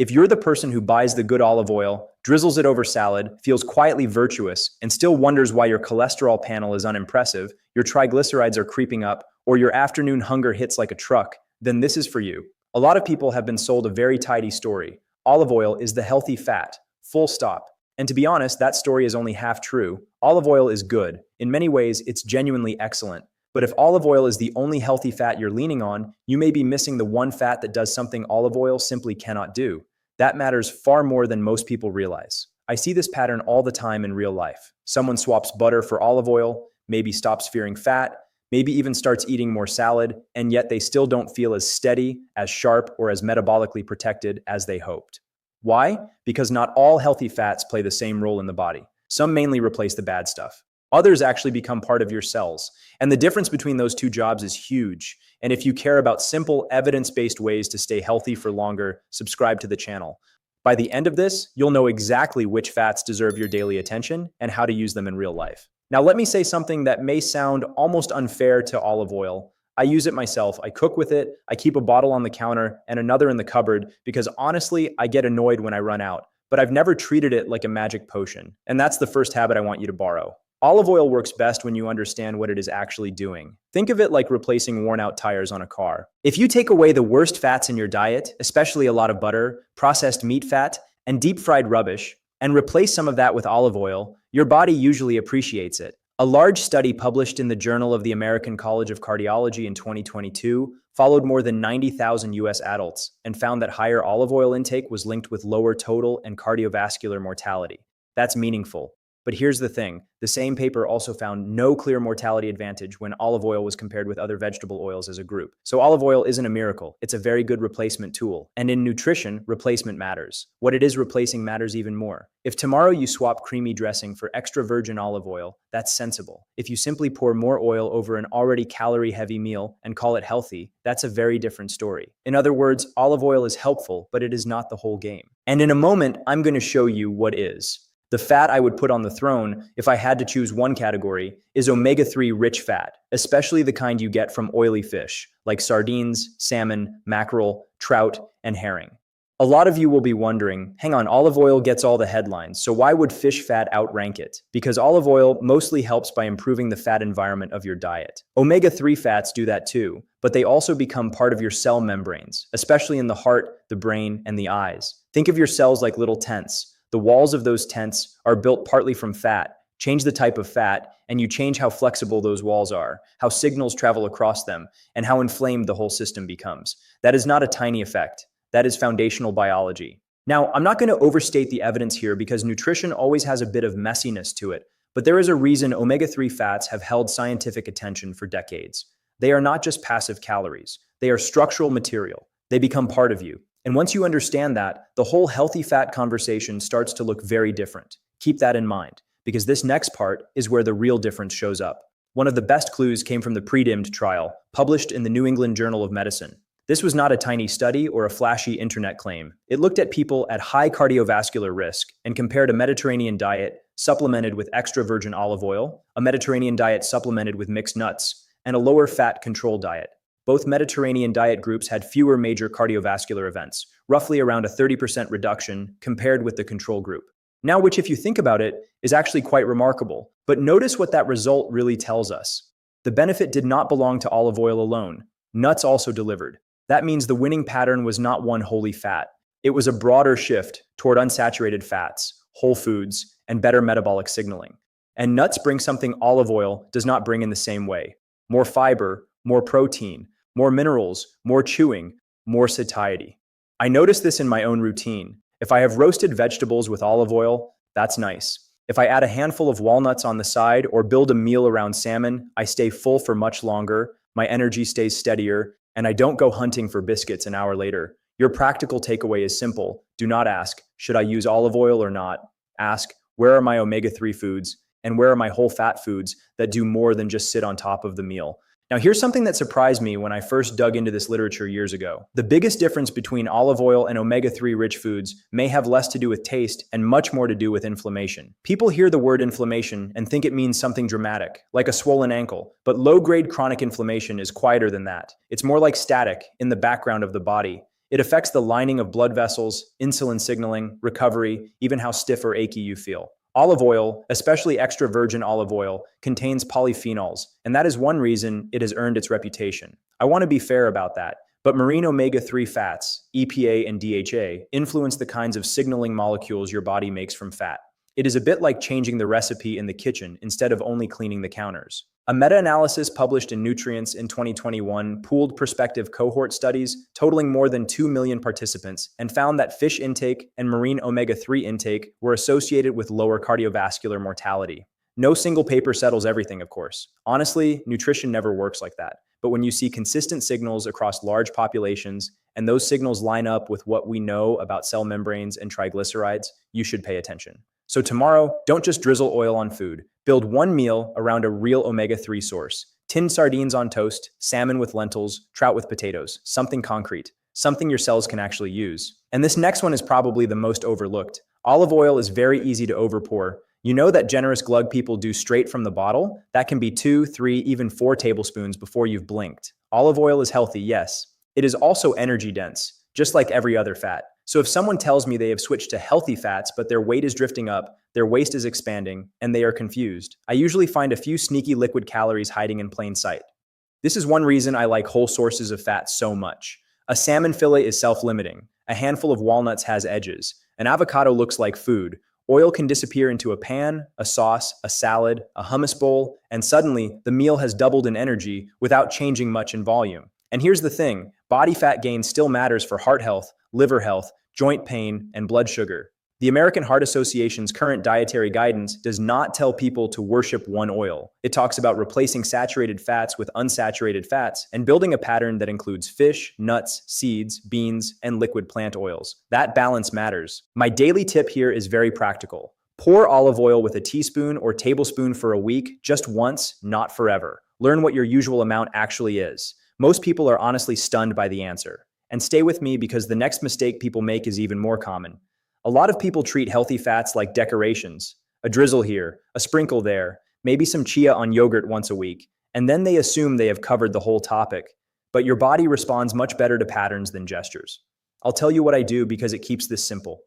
If you're the person who buys the good olive oil, drizzles it over salad, feels quietly virtuous, and still wonders why your cholesterol panel is unimpressive, your triglycerides are creeping up, or your afternoon hunger hits like a truck, then this is for you. A lot of people have been sold a very tidy story. Olive oil is the healthy fat, full stop. And to be honest, that story is only half true. Olive oil is good. In many ways, it's genuinely excellent. But if olive oil is the only healthy fat you're leaning on, you may be missing the one fat that does something olive oil simply cannot do. That matters far more than most people realize. I see this pattern all the time in real life. Someone swaps butter for olive oil, maybe stops fearing fat, maybe even starts eating more salad, and yet they still don't feel as steady, as sharp, or as metabolically protected as they hoped. Why? Because not all healthy fats play the same role in the body. Some mainly replace the bad stuff. Others actually become part of your cells. And the difference between those two jobs is huge. And if you care about simple, evidence-based ways to stay healthy for longer, subscribe to the channel. By the end of this, you'll know exactly which fats deserve your daily attention and how to use them in real life. Now, let me say something that may sound almost unfair to olive oil. I use it myself. I cook with it. I keep a bottle on the counter and another in the cupboard because honestly, I get annoyed when I run out. But I've never treated it like a magic potion. And that's the first habit I want you to borrow. Olive oil works best when you understand what it is actually doing. Think of it like replacing worn-out tires on a car. If you take away the worst fats in your diet, especially a lot of butter, processed meat fat, and deep-fried rubbish, and replace some of that with olive oil, your body usually appreciates it. A large study published in the Journal of the American College of Cardiology in 2022 followed more than 90,000 US adults and found that higher olive oil intake was linked with lower total and cardiovascular mortality. That's meaningful. But here's the thing, the same paper also found no clear mortality advantage when olive oil was compared with other vegetable oils as a group. So olive oil isn't a miracle, it's a very good replacement tool. And in nutrition, replacement matters. What it is replacing matters even more. If tomorrow you swap creamy dressing for extra virgin olive oil, that's sensible. If you simply pour more oil over an already calorie-heavy meal and call it healthy, that's a very different story. In other words, olive oil is helpful, but it is not the whole game. And in a moment, I'm going to show you what is. The fat I would put on the throne, if I had to choose one category, is omega-3 rich fat, especially the kind you get from oily fish, like sardines, salmon, mackerel, trout, and herring. A lot of you will be wondering, hang on, olive oil gets all the headlines, so why would fish fat outrank it? Because olive oil mostly helps by improving the fat environment of your diet. Omega-3 fats do that too, but they also become part of your cell membranes, especially in the heart, the brain, and the eyes. Think of your cells like little tents. The walls of those tents are built partly from fat. Change the type of fat, and you change how flexible those walls are, how signals travel across them, and how inflamed the whole system becomes. That is not a tiny effect. That is foundational biology. Now, I'm not going to overstate the evidence here because nutrition always has a bit of messiness to it, but there is a reason omega-3 fats have held scientific attention for decades. They are not just passive calories. They are structural material. They become part of you. And once you understand that, the whole healthy fat conversation starts to look very different. Keep that in mind, because this next part is where the real difference shows up. One of the best clues came from the PREDIMED trial, published in the New England Journal of Medicine. This was not a tiny study or a flashy internet claim. It looked at people at high cardiovascular risk and compared a Mediterranean diet supplemented with extra virgin olive oil, a Mediterranean diet supplemented with mixed nuts, and a lower fat control diet. Both Mediterranean diet groups had fewer major cardiovascular events, roughly around a 30% reduction compared with the control group. Now, which if you think about it, is actually quite remarkable. But notice what that result really tells us. The benefit did not belong to olive oil alone. Nuts also delivered. That means the winning pattern was not one holy fat. It was a broader shift toward unsaturated fats, whole foods, and better metabolic signaling. And nuts bring something olive oil does not bring in the same way. More fiber, more protein, more minerals, more chewing, more satiety. I notice this in my own routine. If I have roasted vegetables with olive oil, that's nice. If I add a handful of walnuts on the side or build a meal around salmon, I stay full for much longer, my energy stays steadier, and I don't go hunting for biscuits an hour later. Your practical takeaway is simple. Do not ask, should I use olive oil or not? Ask, where are my omega-3 foods? And where are my whole fat foods that do more than just sit on top of the meal? Now, here's something that surprised me when I first dug into this literature years ago. The biggest difference between olive oil and omega-3 rich foods may have less to do with taste and much more to do with inflammation. People hear the word inflammation and think it means something dramatic, like a swollen ankle, but low-grade chronic inflammation is quieter than that. It's more like static in the background of the body. It affects the lining of blood vessels, insulin signaling, recovery, even how stiff or achy you feel. Olive oil, especially extra virgin olive oil, contains polyphenols, and that is one reason it has earned its reputation. I want to be fair about that, but marine omega-3 fats, EPA and DHA, influence the kinds of signaling molecules your body makes from fat. It is a bit like changing the recipe in the kitchen instead of only cleaning the counters. A meta-analysis published in Nutrients in 2021 pooled prospective cohort studies totaling more than 2 million participants and found that fish intake and marine omega-3 intake were associated with lower cardiovascular mortality. No single paper settles everything, of course. Honestly, nutrition never works like that. But when you see consistent signals across large populations, and those signals line up with what we know about cell membranes and triglycerides, you should pay attention. So tomorrow, don't just drizzle oil on food. Build one meal around a real omega-3 source. Tinned sardines on toast, salmon with lentils, trout with potatoes. Something concrete. Something your cells can actually use. And this next one is probably the most overlooked. Olive oil is very easy to overpour. You know that generous glug people do straight from the bottle? That can be 2, 3, even 4 tablespoons before you've blinked. Olive oil is healthy, yes. It is also energy dense, just like every other fat. So if someone tells me they have switched to healthy fats, but their weight is drifting up, their waist is expanding, and they are confused, I usually find a few sneaky liquid calories hiding in plain sight. This is one reason I like whole sources of fat so much. A salmon fillet is self-limiting. A handful of walnuts has edges. An avocado looks like food. Oil can disappear into a pan, a sauce, a salad, a hummus bowl, and suddenly the meal has doubled in energy without changing much in volume. And here's the thing, body fat gain still matters for heart health, liver health, joint pain, and blood sugar. The American Heart Association's current dietary guidance does not tell people to worship one oil. It talks about replacing saturated fats with unsaturated fats and building a pattern that includes fish, nuts, seeds, beans, and liquid plant oils. That balance matters. My daily tip here is very practical. Pour olive oil with a teaspoon or tablespoon for a week, just once, not forever. Learn what your usual amount actually is. Most people are honestly stunned by the answer. And stay with me because the next mistake people make is even more common. A lot of people treat healthy fats like decorations. A drizzle here, a sprinkle there, maybe some chia on yogurt once a week, and then they assume they have covered the whole topic. But your body responds much better to patterns than gestures. I'll tell you what I do because it keeps this simple.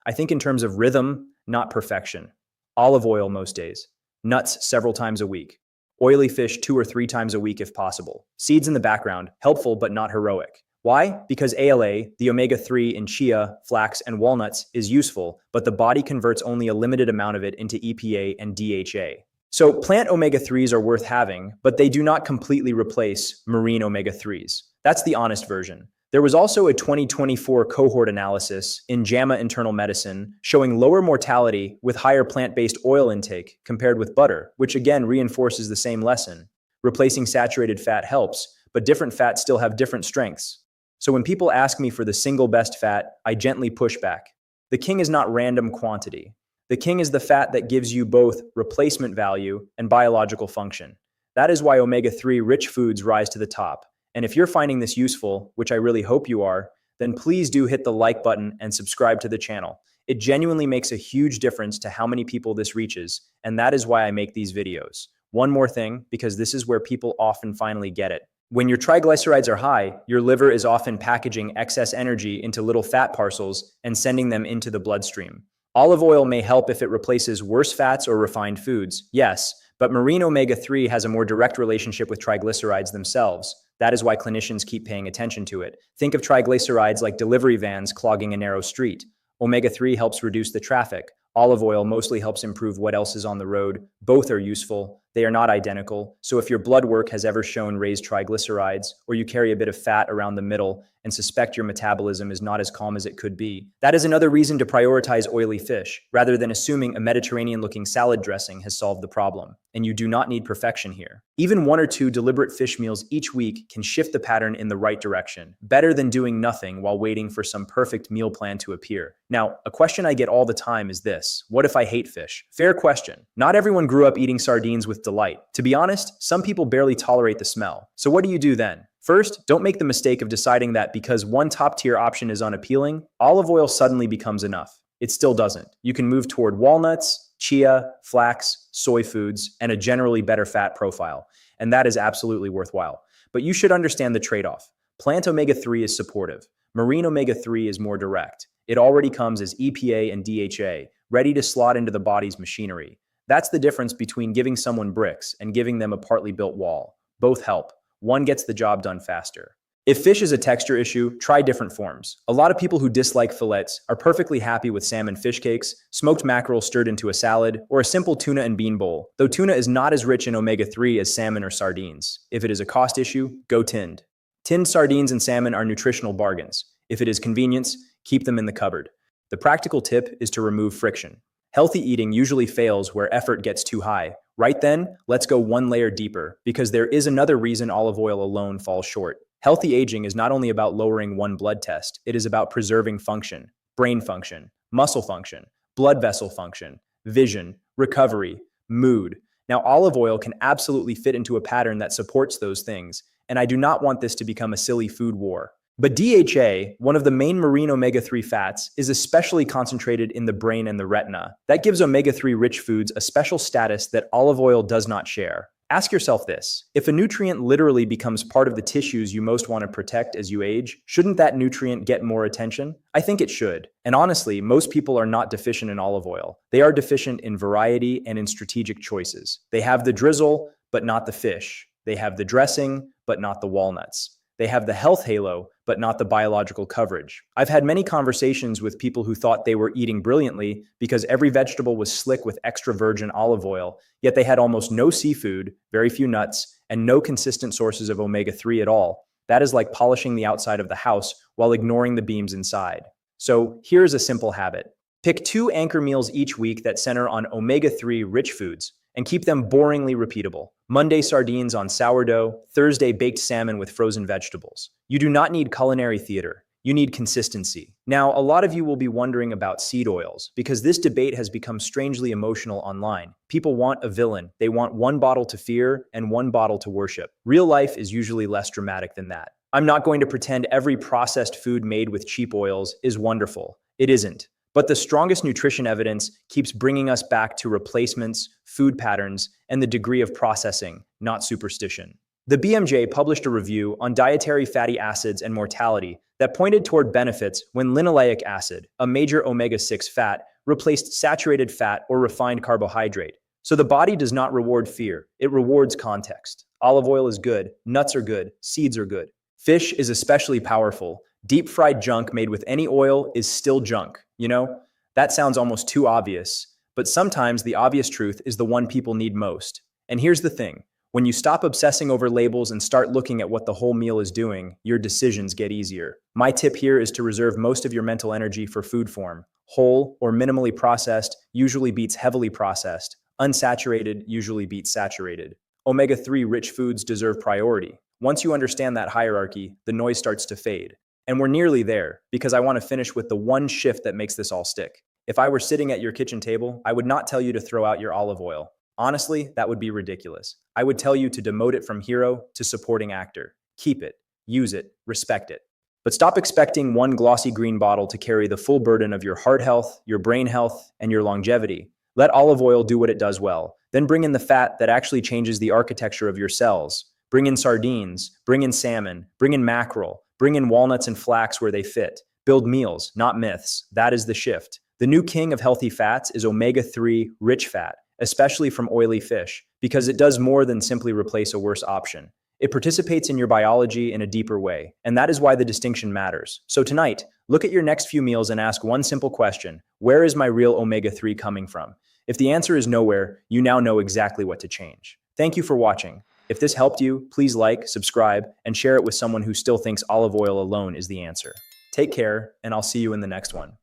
I think in terms of rhythm, not perfection. Olive oil most days. Nuts several times a week. Oily fish 2 or 3 times a week if possible. Seeds in the background, helpful but not heroic. Why? Because ALA, the omega-3 in chia, flax, and walnuts, is useful, but the body converts only a limited amount of it into EPA and DHA. So plant omega-3s are worth having, but they do not completely replace marine omega-3s. That's the honest version. There was also a 2024 cohort analysis in JAMA Internal Medicine showing lower mortality with higher plant-based oil intake compared with butter, which again reinforces the same lesson. Replacing saturated fat helps, but different fats still have different strengths. So when people ask me for the single best fat, I gently push back. The king is not random quantity. The king is the fat that gives you both replacement value and biological function. That is why omega-3 rich foods rise to the top. And if you're finding this useful, which I really hope you are, then please do hit the like button and subscribe to the channel. It genuinely makes a huge difference to how many people this reaches, and that is why I make these videos. One more thing, because this is where people often finally get it. When your triglycerides are high, your liver is often packaging excess energy into little fat parcels and sending them into the bloodstream. Olive oil may help if it replaces worse fats or refined foods, yes, but marine omega-3 has a more direct relationship with triglycerides themselves. That is why clinicians keep paying attention to it. Think of triglycerides like delivery vans clogging a narrow street. Omega-3 helps reduce the traffic. Olive oil mostly helps improve what else is on the road. Both are useful. They are not identical. So if your blood work has ever shown raised triglycerides, or you carry a bit of fat around the middle and suspect your metabolism is not as calm as it could be, that is another reason to prioritize oily fish, rather than assuming a Mediterranean-looking salad dressing has solved the problem. And you do not need perfection here. Even 1 or 2 deliberate fish meals each week can shift the pattern in the right direction, better than doing nothing while waiting for some perfect meal plan to appear. Now, a question I get all the time is this: what if I hate fish? Fair question. Not everyone grew up eating sardines with delight. To be honest, some people barely tolerate the smell. So what do you do then? First, don't make the mistake of deciding that because one top-tier option is unappealing, olive oil suddenly becomes enough. It still doesn't. You can move toward walnuts, chia, flax, soy foods, and a generally better fat profile. And that is absolutely worthwhile. But you should understand the trade-off. Plant omega-3 is supportive. Marine omega-3 is more direct. It already comes as EPA and DHA, ready to slot into the body's machinery. That's the difference between giving someone bricks and giving them a partly built wall. Both help. One gets the job done faster. If fish is a texture issue, try different forms. A lot of people who dislike fillets are perfectly happy with salmon fish cakes, smoked mackerel stirred into a salad, or a simple tuna and bean bowl, though tuna is not as rich in omega-3 as salmon or sardines. If it is a cost issue, go tinned. Tinned sardines and salmon are nutritional bargains. If it is convenience, keep them in the cupboard. The practical tip is to remove friction. Healthy eating usually fails where effort gets too high. Right then, let's go one layer deeper, because there is another reason olive oil alone falls short. Healthy aging is not only about lowering one blood test, it is about preserving function, brain function, muscle function, blood vessel function, vision, recovery, mood. Now, olive oil can absolutely fit into a pattern that supports those things, and I do not want this to become a silly food war. But DHA, one of the main marine omega-3 fats, is especially concentrated in the brain and the retina. That gives omega-3 rich foods a special status that olive oil does not share. Ask yourself this: if a nutrient literally becomes part of the tissues you most want to protect as you age, shouldn't that nutrient get more attention? I think it should. And honestly, most people are not deficient in olive oil. They are deficient in variety and in strategic choices. They have the drizzle, but not the fish. They have the dressing, but not the walnuts. They have the health halo, but not the biological coverage. I've had many conversations with people who thought they were eating brilliantly because every vegetable was slick with extra virgin olive oil, yet they had almost no seafood, very few nuts, and no consistent sources of omega-3 at all. That is like polishing the outside of the house while ignoring the beams inside. So here's a simple habit. Pick 2 anchor meals each week that center on omega-3 rich foods, and keep them boringly repeatable. Monday, sardines on sourdough. Thursday, baked salmon with frozen vegetables. You do not need culinary theater. You need consistency. Now, a lot of you will be wondering about seed oils, because this debate has become strangely emotional online. People want a villain. They want one bottle to fear and one bottle to worship. Real life is usually less dramatic than that. I'm not going to pretend every processed food made with cheap oils is wonderful. It isn't. But the strongest nutrition evidence keeps bringing us back to replacements, food patterns, and the degree of processing, not superstition. The BMJ published a review on dietary fatty acids and mortality that pointed toward benefits when linoleic acid, a major omega-6 fat, replaced saturated fat or refined carbohydrate. So the body does not reward fear, it rewards context. Olive oil is good, nuts are good, seeds are good. Fish is especially powerful. Deep-fried junk made with any oil is still junk. You know, that sounds almost too obvious, but sometimes the obvious truth is the one people need most. And here's the thing: when you stop obsessing over labels and start looking at what the whole meal is doing, your decisions get easier. My tip here is to reserve most of your mental energy for food form. Whole or minimally processed usually beats heavily processed. Unsaturated usually beats saturated. Omega-3 rich foods deserve priority. Once you understand that hierarchy, the noise starts to fade. And we're nearly there, because I want to finish with the one shift that makes this all stick. If I were sitting at your kitchen table, I would not tell you to throw out your olive oil. Honestly, that would be ridiculous. I would tell you to demote it from hero to supporting actor. Keep it, use it, respect it. But stop expecting one glossy green bottle to carry the full burden of your heart health, your brain health, and your longevity. Let olive oil do what it does well. Then bring in the fat that actually changes the architecture of your cells. Bring in sardines, bring in salmon, bring in mackerel. Bring in walnuts and flax where they fit. Build meals, not myths. That is the shift. The new king of healthy fats is omega-3 rich fat, especially from oily fish, because it does more than simply replace a worse option. It participates in your biology in a deeper way, and that is why the distinction matters. So tonight, look at your next few meals and ask one simple question: where is my real omega-3 coming from? If the answer is nowhere, you now know exactly what to change. Thank you for watching. If this helped you, please like, subscribe, and share it with someone who still thinks olive oil alone is the answer. Take care, and I'll see you in the next one.